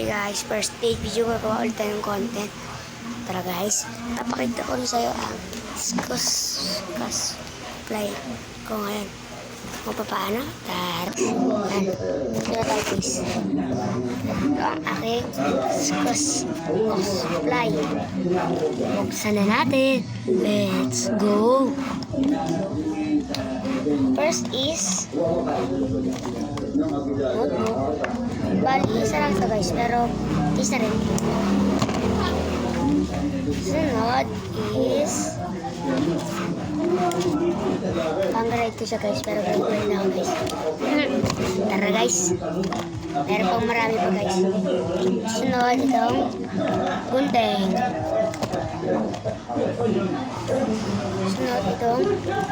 Hi guys, first day video gagawa ulit tayong content. Tara guys, napakita ko rin sa'yo ang cosplay ko ngayon. Kung paano? Tara. Yan. Dito tayo guys. Ito ang aking cosplay. Buksan na natin. Let's go. First is notebook. Bali, isa lang ito guys, pero isa rin. Sunod is pang-grade ko siya guys, pero grade na ako guys. Tara guys, meron pang marami pa guys. Sunod itong gunting. Sunod itong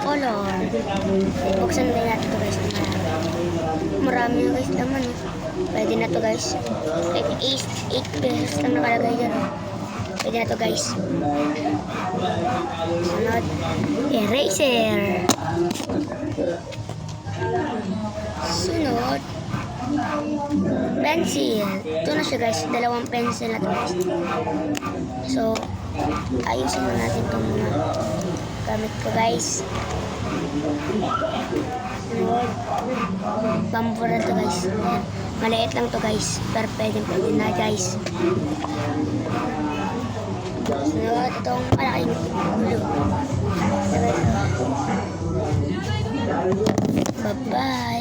color. Buksan na natin ito guys. Marami na guys naman. Pwede na to guys. 8 pesos lang nakalagay dyan. Pwede na to guys. Sunod, eraser. Sunod, pencil. Ito na siya guys. Dalawang pencil na to guys. So, ayusin na natin itong mga gamit ko guys. Sunod, bamboo na to guys. Maliit lang to guys. Pero pwede na guys. Sunod, itong malaking blue. Bye-bye.